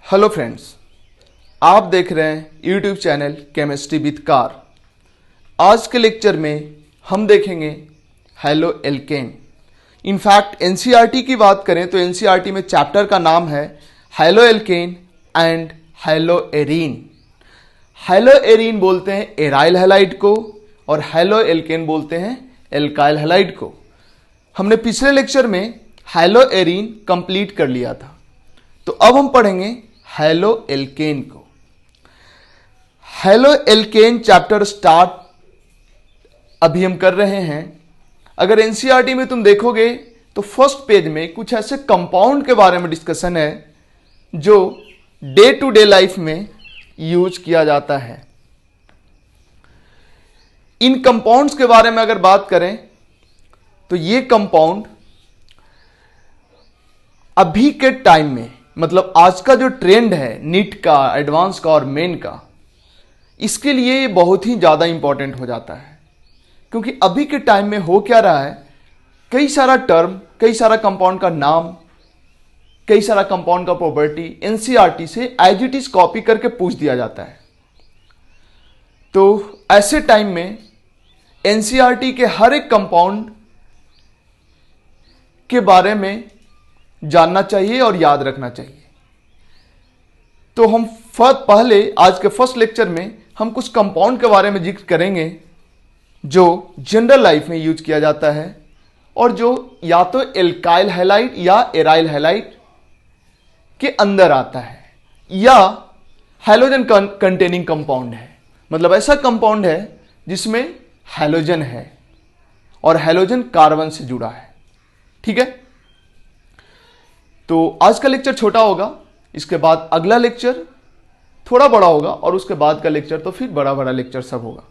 Hello friends, आप देख रहे हैं YouTube channel chemistry with car. आज के लेक्चर में हम देखेंगे हेलो एल्केन। इनफैक्ट एनसीईआरटी की बात करें तो एनसीईआरटी में चैप्टर का नाम है halo alkane and hello arene. Hello arene बोलते हैं एराइल हैलाइड को और हेलो एल्केन बोलते हैं एल्काइल हैलाइड को। हमने पिछले लेक्चर में हेलो एरीन कंप्लीट कर लिया था, तो अब हम पढ़ेंगे हेलो एल्केन को। हेलो एल्केन चैप्टर स्टार्ट अभी हम कर रहे हैं। अगर एनसीईआरटी में तुम देखोगे तो फर्स्ट पेज में कुछ ऐसे कंपाउंड के बारे में डिस्कशन है जो डे टू डे लाइफ में यूज किया जाता है। इन कंपाउंड्स के बारे में अगर बात करें तो ये कंपाउंड अभी के टाइम में, मतलब आज का जो ट्रेंड है नीट का, एडवांस का और मेन का, इसके लिए ये बहुत ही ज़्यादा इंपॉर्टेंट हो जाता है। क्योंकि अभी के टाइम में हो क्या रहा है, कई सारा टर्म, कई सारा कंपाउंड का नाम, कई सारा कंपाउंड का प्रॉपर्टी एनसीईआरटी से एज इट इज कॉपी करके पूछ दिया जाता है। तो ऐसे टाइम में एनसीईआरटी के हर एक कंपाउंड के बारे में जानना चाहिए और याद रखना चाहिए। तो हम पहले आज के फर्स्ट लेक्चर में हम कुछ कंपाउंड के बारे में जिक्र करेंगे जो जनरल लाइफ में यूज किया जाता है और जो या तो एल्काइल हैलाइड या एराइल हैलाइड के अंदर आता है या हैलोजन कंटेनिंग कंपाउंड है। मतलब ऐसा कंपाउंड है जिसमें हैलोजन है और हैलोजन कार्बन से जुड़ा है। ठीक है, तो आज का लेक्चर छोटा होगा, इसके बाद अगला लेक्चर थोड़ा बड़ा होगा और उसके बाद का लेक्चर तो फिर बड़ा बड़ा लेक्चर सब होगा।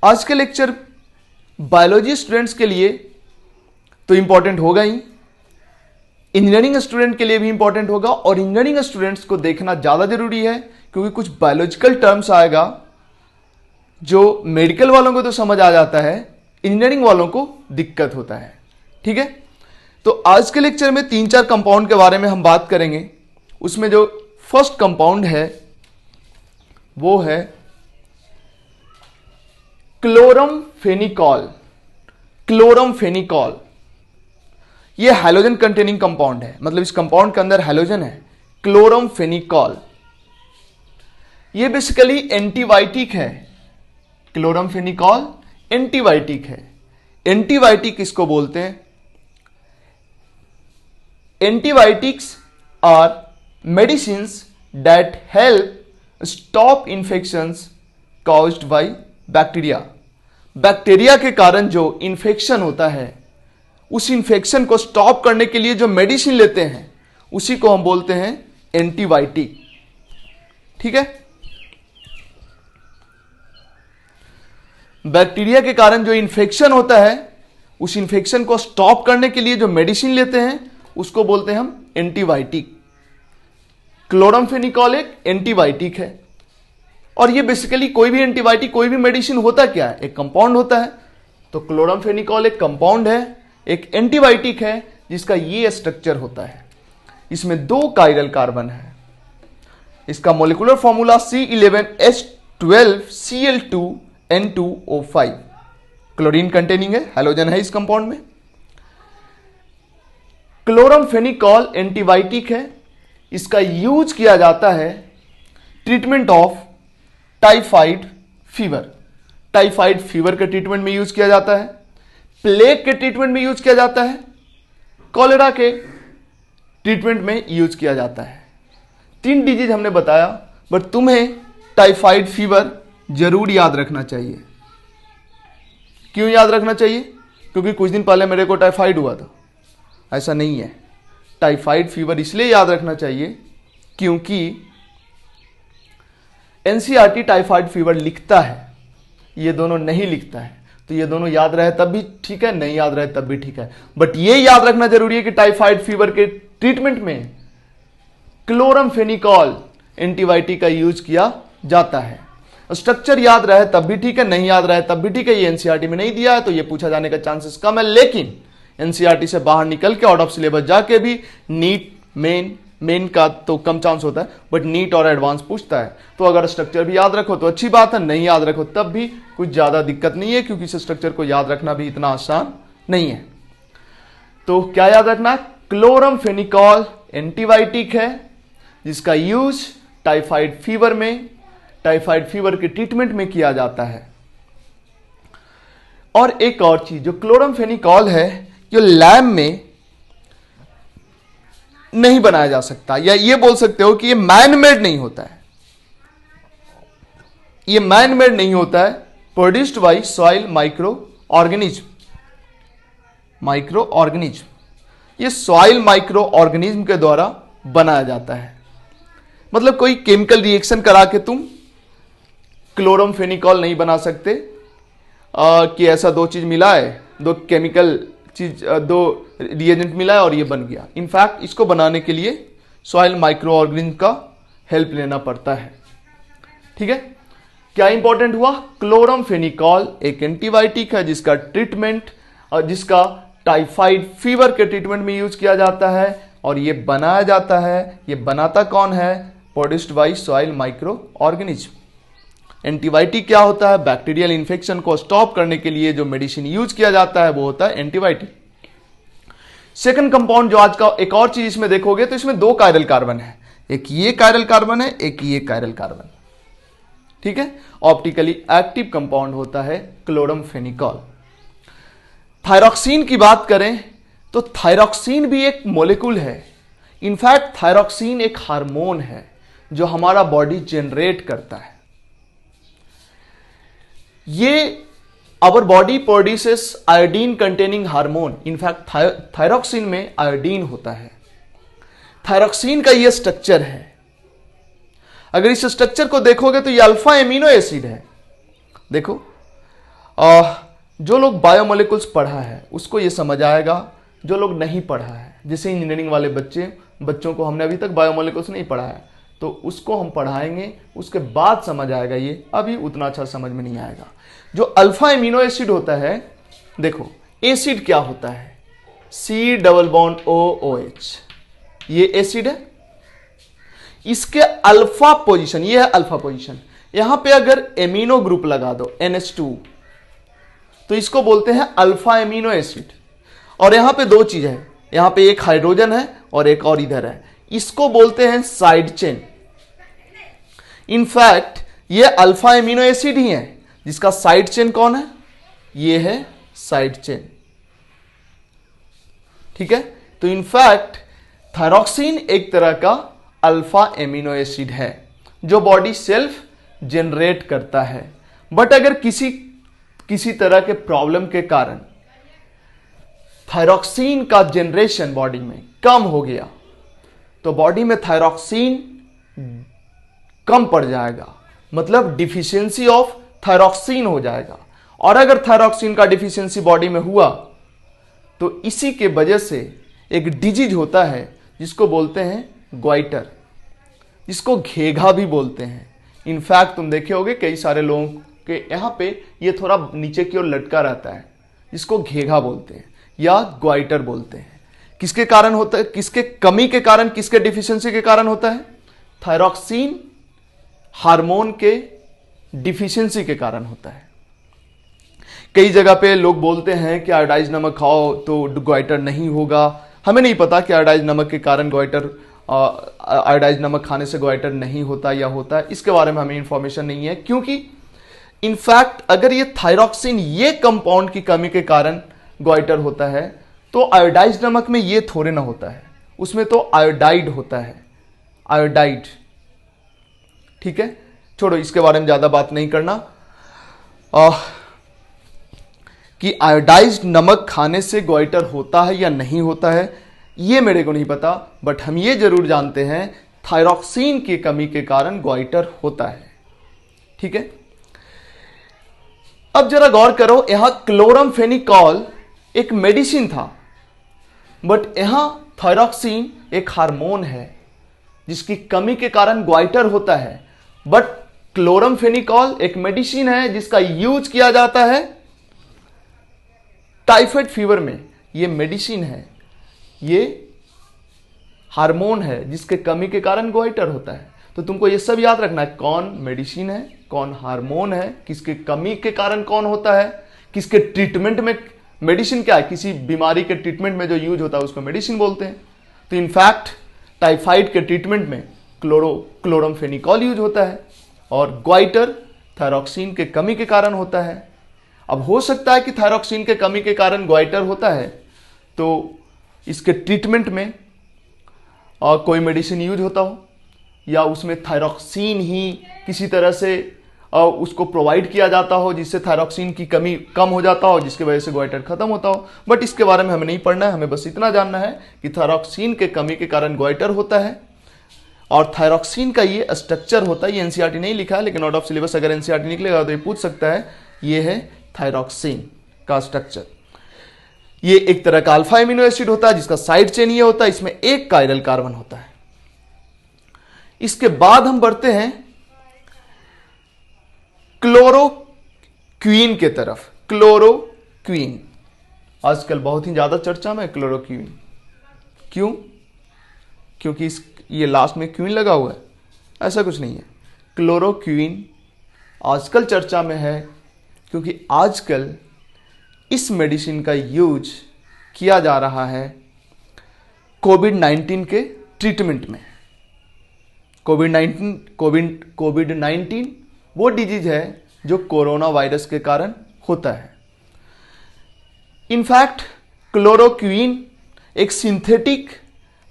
आज के लेक्चर बायोलॉजी स्टूडेंट्स के लिए तो इंपॉर्टेंट होगा ही, इंजीनियरिंग स्टूडेंट के लिए भी इंपॉर्टेंट होगा और इंजीनियरिंग स्टूडेंट्स को देखना ज़्यादा जरूरी है क्योंकि कुछ बायोलॉजिकल टर्म्स आएगा जो मेडिकल वालों को तो समझ आ जाता है, इंजीनियरिंग वालों को दिक्कत होता है। ठीक है, तो आज के लेक्चर में 3-4 कंपाउंड के बारे में हम बात करेंगे। उसमें जो फर्स्ट कंपाउंड है वो है क्लोरमफेनिकॉल। क्लोरमफेनिकॉल ये हैलोजन कंटेनिंग कंपाउंड है, मतलब इस कंपाउंड के अंदर हैलोजन है। क्लोरमफेनिकॉल ये बेसिकली एंटीबायोटिक है। क्लोरमफेनिकॉल एंटीबायोटिक है। एंटीबायोटिक इसको बोलते हैं। Antibiotics are medicines that help stop infections caused by bacteria। Bacteria के कारण जो इन्फेक्शन होता है उस इन्फेक्शन को स्टॉप करने के लिए जो मेडिसिन लेते हैं उसी को हम बोलते हैं एंटीबायोटिक। ठीक है, बैक्टीरिया के कारण जो इन्फेक्शन होता है उस इन्फेक्शन को स्टॉप करने के लिए जो मेडिसिन लेते हैं उसको बोलते हैं हम एंटीबायोटिक। क्लोरमफेनिकॉल एक एंटीबायोटिक है और ये बेसिकली कोई भी एंटीबायोटिक, कोई भी मेडिसिन होता क्या है, एक कंपाउंड होता है। तो क्लोरमफेनिकॉल एक कंपाउंड है, एक एंटीबायोटिक है जिसका ये स्ट्रक्चर होता है। इसमें 2 कायरल कार्बन है। इसका molecular formula C11H12Cl2N2O5। Chlorine containing है, हैलोजन है इस कंपाउंड में। क्लोरमफेनिकॉल एंटीबायोटिक है। इसका यूज किया जाता है treatment of typhoid fever. Typhoid fever के ट्रीटमेंट में यूज किया जाता है, प्लेग के ट्रीटमेंट में यूज किया जाता है, कॉलेरा के ट्रीटमेंट में यूज किया जाता है। 3 डिजीज हमने बताया, बट तुम्हें टाइफाइड फीवर जरूर याद रखना चाहिए। क्यों याद रखना चाहिए? क्योंकि कुछ दिन पहले मेरे को टाइफाइड हुआ था। ऐसा नहीं है, टाइफाइड फीवर इसलिए याद रखना चाहिए क्योंकि एनसीईआरटी टाइफाइड फीवर लिखता है, ये दोनों नहीं लिखता है। तो ये दोनों याद रहे तब भी ठीक है, नहीं याद रहे तब भी ठीक है, बट ये याद रखना जरूरी है कि टाइफाइड फीवर के ट्रीटमेंट में क्लोरमफेनिकॉल एंटीबायोटिक का यूज किया जाता है। स्ट्रक्चर याद रहे तब भी ठीक है, नहीं याद रहे तब भी ठीक है। ये एनसीईआरटी में नहीं दिया है तो ये पूछा जाने का चांसेस कम है, लेकिन एनसीईआरटी से बाहर निकल के आउट ऑफ सिलेबस जाके भी नीट, मेन, मेन का तो कम चांस होता है, बट नीट और एडवांस पूछता है। तो अगर स्ट्रक्चर भी याद रखो तो अच्छी बात है, नहीं याद रखो तब भी कुछ ज़्यादा दिक्कत नहीं है, क्योंकि इस स्ट्रक्चर को याद रखना भी इतना आसान नहीं है। तो क्या याद रखना, क्लोरमफेनिकॉल एंटीबायोटिक है जिसका यूज टाइफाइड फीवर में, टाइफाइड फीवर के ट्रीटमेंट में किया जाता है। और एक और चीज, जो क्लोरमफेनिकॉल है जो लैब में नहीं बनाया जा सकता, या ये बोल सकते हो कि ये मैन मेड नहीं होता है, ये मैन मेड नहीं होता है, produced by soil micro organism. ये सॉइल माइक्रो ऑर्गेनिज्म के द्वारा बनाया जाता है। मतलब कोई केमिकल रिएक्शन करा के तुम क्लोरमफेनिकॉल नहीं बना सकते कि ऐसा दो चीज मिला है, दो केमिकल चीज, दो रिएजेंट मिला है और ये बन गया। इनफैक्ट इसको बनाने के लिए सॉइल माइक्रो ऑर्गेनिज्म का हेल्प लेना पड़ता है। ठीक है, क्या इंपॉर्टेंट हुआ, क्लोरमफेनिकॉल एक एंटीबायोटिक है जिसका ट्रीटमेंट, जिसका टाइफाइड फीवर के ट्रीटमेंट में यूज किया जाता है, और ये बनाया जाता है, ये बनाता कौन है, produced by soil micro organism. Antibiotic क्या होता है, बैक्टीरियल इन्फेक्शन को स्टॉप करने के लिए जो मेडिसिन यूज किया जाता है वो होता है एंटीबायोटिक। सेकंड कंपाउंड जो आज का एक और चीज इसमें देखोगे तो इसमें दो कायरल कार्बन है, एक ये कायरल कार्बन है, एक ये कायरल कार्बन। ठीक है, ऑप्टिकली एक्टिव कंपाउंड होता है क्लोरमफेनिकॉल। थायरॉक्सिन की बात करें तो थायरॉक्सिन भी एक मॉलिक्यूल है। इनफैक्ट थायरॉक्सिन एक हार्मोन है जो हमारा बॉडी जनरेट करता है। ये our body produces iodine containing hormone. In fact thyroxine में आयोडीन होता है। थायरॉक्सिन का ये स्ट्रक्चर है। अगर इस स्ट्रक्चर को देखोगे तो ये अल्फा एमिनो एसिड है। देखो, जो लोग बायोमोलिकुल्स पढ़ा है उसको ये समझ आएगा, जो लोग नहीं पढ़ा है, जैसे इंजीनियरिंग वाले बच्चों को हमने अभी तक बायोमोलिकुल्स नहीं पढ़ा है, तो उसको हम पढ़ाएंगे, उसके बाद समझ आएगा। ये अभी उतना अच्छा समझ में नहीं आएगा। जो अल्फा एमिनो एसिड होता है, देखो एसिड क्या होता है, C डबल बॉन्ड OOH, ये एसिड है। इसके अल्फा पोजीशन, ये है अल्फा पोजीशन। यहां पे अगर एमिनो ग्रुप लगा दो NH2 तो इसको बोलते हैं अल्फा एमिनो एसिड। और यहां पे दो चीज है, यहां पे एक हाइड्रोजन है और एक और इधर है, इसको बोलते हैं साइड चेन। इनफैक्ट ये अल्फा एमिनो एसिड ही है जिसका साइड चेन कौन है, ये है साइड चेन। ठीक है, तो इनफैक्ट थायरॉक्सिन एक तरह का अल्फा एमिनो एसिड है जो बॉडी सेल्फ जनरेट करता है। बट अगर किसी तरह के प्रॉब्लम के कारण थायरॉक्सिन का जनरेशन बॉडी में कम हो गया तो बॉडी में थायरॉक्सिन कम पड़ जाएगा, मतलब डिफिशियंसी ऑफ थायरॉक्सिन हो जाएगा। और अगर थायरॉक्सिन का डिफिशियंसी बॉडी में हुआ तो इसी के वजह से एक डिजीज होता है जिसको बोलते हैं ग्वाइटर, जिसको घेघा भी बोलते हैं। इनफैक्ट तुम देखे होगे कई सारे लोगों के यहां पे ये थोड़ा नीचे की ओर लटका रहता है, जिसको घेघा बोलते हैं या ग्वाइटर बोलते हैं। किसके कारण होता है, किसके कमी के कारण, किसके डिफिशियंसी के कारण होता है, थायरॉक्सिन हार्मोन के डिफिशियंसी के कारण होता है। कई जगह पे लोग बोलते हैं कि आयोडाइज नमक खाओ तो ग्वाइटर नहीं होगा। हमें नहीं पता कि आयोडाइज नमक के कारण ग्वाइटर, आयोडाइज नमक खाने से ग्वाइटर नहीं होता या होता है, इसके बारे में हमें इंफॉर्मेशन नहीं है। क्योंकि इनफैक्ट अगर ये थायरॉक्सिन ये कंपाउंड की कमी के कारण ग्वाइटर होता है तो आयोडाइज नमक में ये थोड़े ना होता है, उसमें तो आयोडाइड होता है, आयोडाइड। ठीक है, छोड़ो इसके बारे में ज्यादा बात नहीं करना। कि आयोडाइज्ड नमक खाने से ग्वाइटर होता है या नहीं होता है ये मेरे को नहीं पता, बट हम ये जरूर जानते हैं थायरॉक्सिन की कमी के कारण ग्वाइटर होता है। ठीक है, अब जरा गौर करो, यहां क्लोरमफेनिकॉल एक मेडिसिन था, बट यहां थायरॉक्सिन एक हार्मोन है जिसकी कमी के कारण ग्वाइटर होता है। बट क्लोरमफेनिकॉल एक मेडिसिन है जिसका यूज किया जाता है टाइफाइड फीवर में। ये मेडिसिन है, ये हार्मोन है जिसके कमी के कारण गोइटर होता है। तो तुमको ये सब याद रखना है, कौन मेडिसिन है, कौन हार्मोन है, किसके कमी के कारण कौन होता है, किसके ट्रीटमेंट में मेडिसिन क्या है, किसी बीमारी के ट्रीटमेंट में जो यूज होता है उसको मेडिसिन बोलते हैं। तो इनफैक्ट टाइफाइड के ट्रीटमेंट में क्लोरमफेनिकॉल यूज होता है और ग्वाइटर थायरॉक्सिन के कमी के कारण होता है। अब हो सकता है कि थायरॉक्सिन के कमी के कारण ग्वाइटर होता है तो इसके ट्रीटमेंट में कोई मेडिसिन यूज होता हो या उसमें थायरॉक्सिन ही किसी तरह से उसको प्रोवाइड किया जाता हो जिससे थायरॉक्सिन की कमी कम हो जाता हो, जिसकी वजह से ग्वाइटर खत्म होता हो। बट इसके बारे में हमें नहीं पढ़ना है, हमें बस इतना जानना है कि थायरॉक्सिन के कमी के कारण ग्वाइटर होता है और थायरॉक्सिन का ये स्ट्रक्चर होता है। ये एनसीईआरटी नहीं लिखा है लेकिन आउट ऑफ सिलेबस अगर एनसीईआरटी निकलेगा तो ये पूछ सकता है, ये है थायरॉक्सिन का स्ट्रक्चर। ये एक तरह का अल्फा एमिनो एसिड होता है जिसका साइड चेन ये होता है, इसमें एक कायरल कार्बन होता है। इसके बाद हम बढ़ते हैं क्लोरोक्वीन के तरफ। क्लोरोक्वीन आजकल बहुत ही ज्यादा चर्चा में है क्लोरोक्वीन। क्यों? क्योंकि ये लास्ट में क्वीन लगा हुआ है, ऐसा कुछ नहीं है। क्लोरोक्वीन आजकल चर्चा में है क्योंकि आजकल इस मेडिसिन का यूज किया जा रहा है कोविड-19 के ट्रीटमेंट में। कोविड-19 वो डिजीज है जो कोरोना वायरस के कारण होता है। इनफैक्ट क्लोरोक्वीन एक सिंथेटिक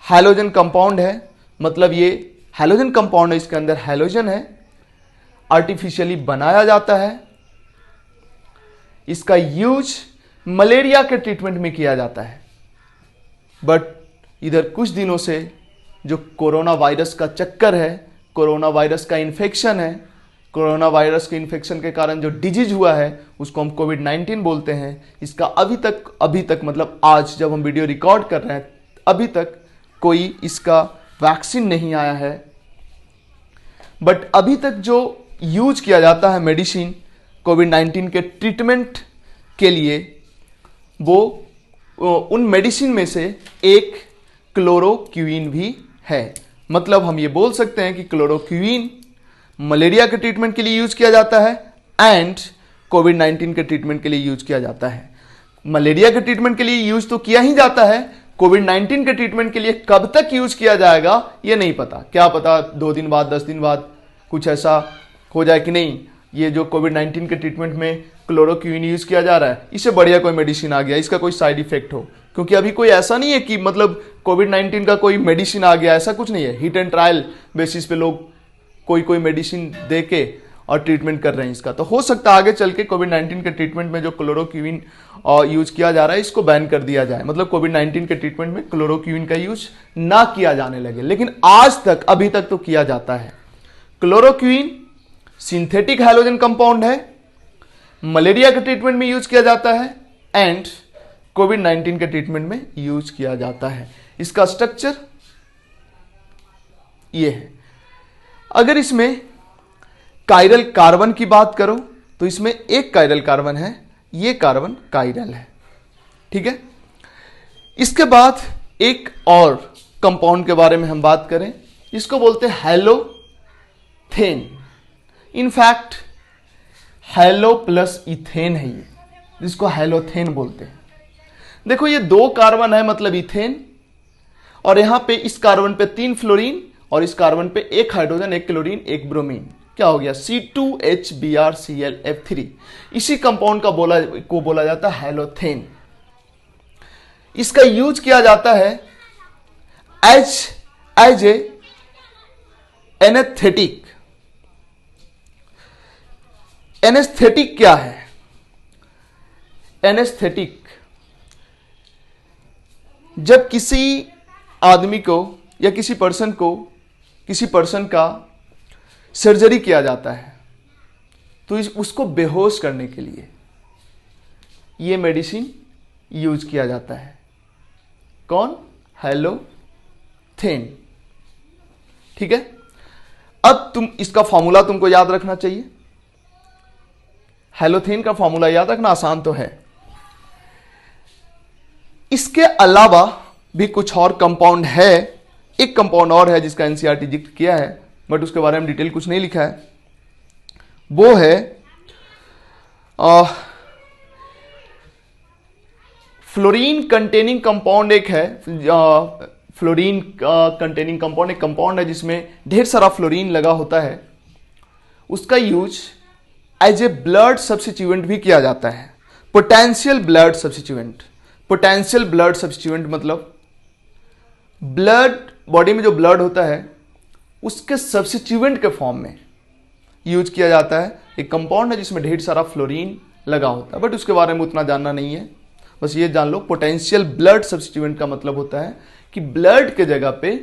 हैलोजन कंपाउंड है, मतलब ये हैलोजन कंपाउंड है, इसके अंदर हैलोजन है, आर्टिफिशियली बनाया जाता है। इसका यूज मलेरिया के ट्रीटमेंट में किया जाता है। बट इधर कुछ दिनों से जो कोरोना वायरस का चक्कर है, कोरोना वायरस का इन्फेक्शन है, कोरोना वायरस के इन्फेक्शन के कारण जो डिजीज हुआ है उसको हम कोविड-19 बोलते हैं। इसका अभी तक मतलब आज जब हम वीडियो रिकॉर्ड कर रहे हैं अभी तक कोई इसका वैक्सीन नहीं आया है। बट अभी तक जो यूज किया जाता है मेडिसिन कोविड-19 के ट्रीटमेंट के लिए वो उन मेडिसिन में से एक क्लोरोक्वीन भी है। मतलब हम ये बोल सकते हैं कि क्लोरोक्वीन मलेरिया के ट्रीटमेंट के लिए यूज किया जाता है एंड कोविड-19 के ट्रीटमेंट के लिए यूज किया जाता है। मलेरिया के ट्रीटमेंट के लिए यूज तो किया ही जाता है, कोविड-19 के ट्रीटमेंट के लिए कब तक यूज किया जाएगा ये नहीं पता। क्या पता 2 दिन बाद 10 दिन बाद कुछ ऐसा हो जाए कि नहीं ये जो कोविड-19 के ट्रीटमेंट में क्लोरोक्वीन यूज किया जा रहा है इससे बढ़िया कोई मेडिसिन आ गया, इसका कोई साइड इफेक्ट हो। क्योंकि अभी कोई ऐसा नहीं है कि मतलब कोविड-19 का कोई मेडिसिन आ गया, ऐसा कुछ नहीं है। हिट एंड ट्रायल बेसिस पे लोग कोई मेडिसिन दे के और ट्रीटमेंट कर रहे हैं इसका। तो हो सकता है आगे चल के कोविड-19 के ट्रीटमेंट में जो क्लोरोक्वीन यूज किया जा रहा है इसको बैन कर दिया जाए, मतलब कोविड-19 के ट्रीटमेंट में क्लोरोक्वीन का यूज ना किया जाने लगे। लेकिन आज तक अभी तक तो किया जाता है। क्लोरोक्वीन सिंथेटिक हैलोजन कंपाउंड है, मलेरिया के ट्रीटमेंट में यूज किया जाता है एंड कोविड-19 के ट्रीटमेंट में यूज किया जाता है। इसका स्ट्रक्चर ये है। अगर इसमें कायरल कार्बन की बात करो तो इसमें एक कायरल कार्बन है, ये कार्बन कायरल है, ठीक है। इसके बाद एक और कंपाउंड के बारे में हम बात करें, इसको बोलते हैं हैलोथेन। इनफैक्ट हैलो प्लस इथेन है ये, जिसको हैलोथेन बोलते हैं। देखो ये 2 कार्बन है मतलब इथेन, और यहां पे इस कार्बन पे 3 फ्लोरीन और इस कार्बन पे 1 हाइड्रोजन, 1 क्लोरीन, 1 ब्रोमीन। क्या हो गया? C2HBrClF3। इसी कंपाउंड को बोला जाता है हैलोथेन। इसका यूज किया जाता है एज ए एनेस्थेटिक। एनेस्थेटिक क्या है? एनेस्थेटिक जब किसी आदमी को या किसी पर्सन का सर्जरी किया जाता है तो उसको बेहोश करने के लिए यह मेडिसिन यूज किया जाता है। कौन? हैलोथेन, ठीक है। अब इसका फॉर्मूला तुमको याद रखना चाहिए। हैलोथेन का फॉर्मूला याद रखना आसान तो है। इसके अलावा भी कुछ और कंपाउंड है एक कंपाउंड और है जिसका एनसीईआरटी जिक्र किया है बट उसके बारे में डिटेल कुछ नहीं लिखा है, वो है फ्लोरीन कंटेनिंग कंपाउंड। एक है फ्लोरीन कंटेनिंग कंपाउंड, एक कंपाउंड है जिसमें ढेर सारा फ्लोरीन लगा होता है। उसका use as a blood substituent भी किया जाता है। Potential blood substituent, potential blood substituent मतलब ब्लड, बॉडी में जो ब्लड होता है उसके सब्स्टिट्यूएंट के फॉर्म में यूज किया जाता है। एक कंपाउंड है जिसमें ढेर सारा फ्लोरीन लगा होता है बट उसके बारे में उतना जानना नहीं है, बस ये जान लो पोटेंशियल ब्लड सब्स्टिट्यूएंट का मतलब होता है कि ब्लड के जगह पे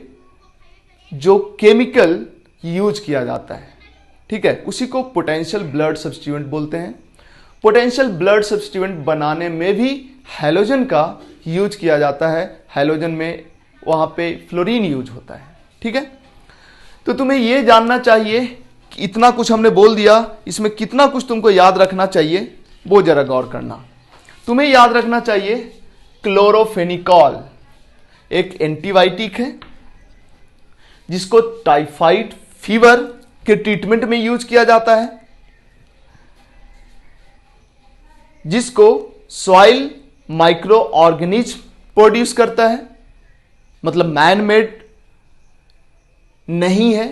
जो केमिकल यूज किया जाता है, ठीक है, उसी को पोटेंशियल ब्लड सब्स्टिट्यूएंट बोलते हैं। पोटेंशियल ब्लड सब्स्टिट्यूएंट बनाने में भी हैलोजन का यूज किया जाता है। हैलोजन में वहां पे फ्लोरीन यूज होता है, ठीक है। तो तुम्हें यह जानना चाहिए कि इतना कुछ हमने बोल दिया, इसमें कितना कुछ तुमको याद रखना चाहिए वो जरा गौर करना। तुम्हें याद रखना चाहिए क्लोरोफेनिकॉल एक एंटीबायोटिक है जिसको टाइफाइड फीवर के ट्रीटमेंट में यूज किया जाता है, जिसको सॉइल माइक्रो ऑर्गेनिज्म प्रोड्यूस करता है, मतलब मैन मेड नहीं है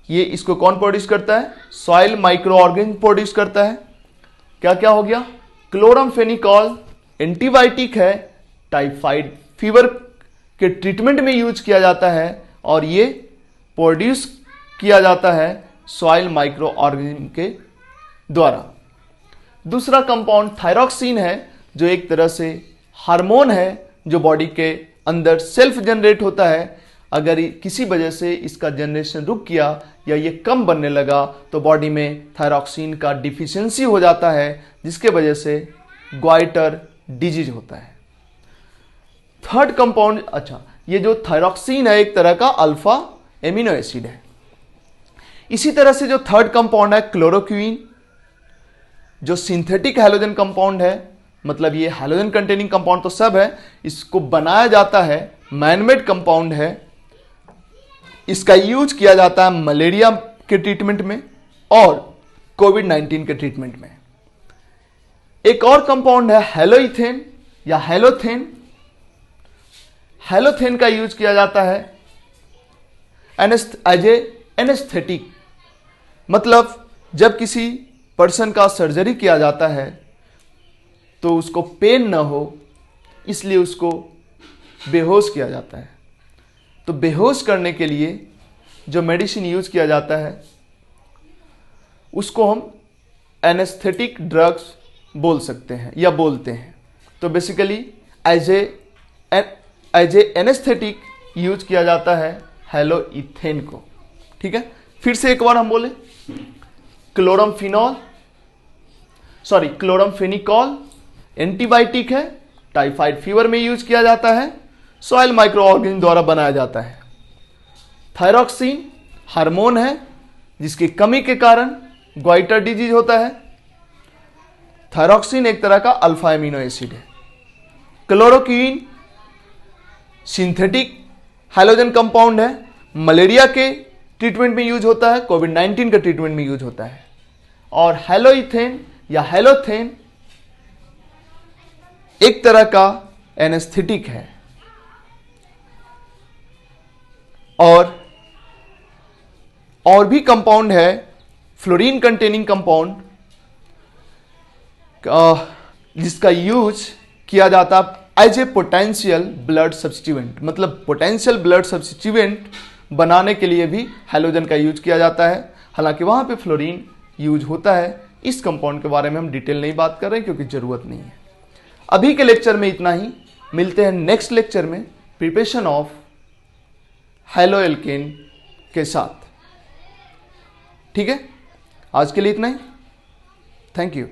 ये। इसको कौन प्रोड्यूस करता है? सॉइल माइक्रो ऑर्गेनिज्म प्रोड्यूस करता है। क्या क्या हो गया? क्लोरमफेनिकॉल एंटीबायोटिक है, टाइफाइड फीवर के ट्रीटमेंट में यूज किया जाता है और ये प्रोड्यूस किया जाता है सॉइल माइक्रो ऑर्गेनिज्म के द्वारा। दूसरा कंपाउंड थायरॉक्सिन है जो एक तरह से हार्मोन है जो बॉडी के अंदर सेल्फ जनरेट होता है। अगर किसी वजह से इसका जनरेशन रुक गया या ये कम बनने लगा तो बॉडी में थायरॉक्सिन का डिफिशियंसी हो जाता है, जिसके वजह से ग्वाइटर डिजीज होता है। थर्ड कंपाउंड, अच्छा, ये जो थायरॉक्सिन है एक तरह का अल्फा एमिनो एसिड है। इसी तरह से जो थर्ड कंपाउंड है क्लोरोक्विन, जो सिंथेटिक हैलोजन कंपाउंड है, मतलब ये हैलोजन कंटेनिंग कंपाउंड तो सब है, इसको बनाया जाता है, मैनमेड कंपाउंड है। इसका यूज किया जाता है मलेरिया के ट्रीटमेंट में और कोविड-19 के ट्रीटमेंट में। एक और कंपाउंड है हेलोइथेन या हेलोथेन। हेलोथेन का यूज किया जाता है एज ए एनेस्थेटिक, मतलब जब किसी पर्सन का सर्जरी किया जाता है तो उसको पेन ना हो इसलिए उसको बेहोश किया जाता है। तो बेहोश करने के लिए जो मेडिसिन यूज किया जाता है उसको हम एनेस्थेटिक ड्रग्स बोल सकते हैं या बोलते हैं। तो basically as a anaesthetic use किया जाता है हेलोइथेन को, ठीक है। फिर से एक बार हम बोले क्लोरमफेनिकॉल एंटीबायोटिक है, टाइफाइड फीवर में यूज किया जाता है, सॉइल माइक्रो ऑर्गेनिज्म द्वारा बनाया जाता है। थायरॉक्सिन हार्मोन है जिसकी कमी के कारण ग्वाइटर डिजीज होता है। थायरॉक्सिन एक तरह का अल्फा एमिनो एसिड है। क्लोरोक्विन सिंथेटिक हैलोजन कंपाउंड है, मलेरिया के ट्रीटमेंट में यूज होता है, कोविड-19 के ट्रीटमेंट में यूज होता है। और हेलोइथेन या हेलोथेन एक तरह का एनेस्थेटिक है। और भी कंपाउंड है फ्लोरीन कंटेनिंग कंपाउंड जिसका यूज किया जाता as a potential blood substituent, मतलब पोटेंशियल ब्लड सब्स्टिट्यूएंट बनाने के लिए भी हैलोजन का यूज किया जाता है। हालांकि वहां पे फ्लोरीन यूज होता है। इस कंपाउंड के बारे में हम डिटेल नहीं बात कर रहे हैं क्योंकि जरूरत नहीं है। अभी के लेक्चर में इतना ही, मिलते हैं नेक्स्ट लेक्चर में प्रिपरेशन ऑफ हेलोएल्केन के साथ, ठीक है। आज के लिए इतना ही, थैंक यू।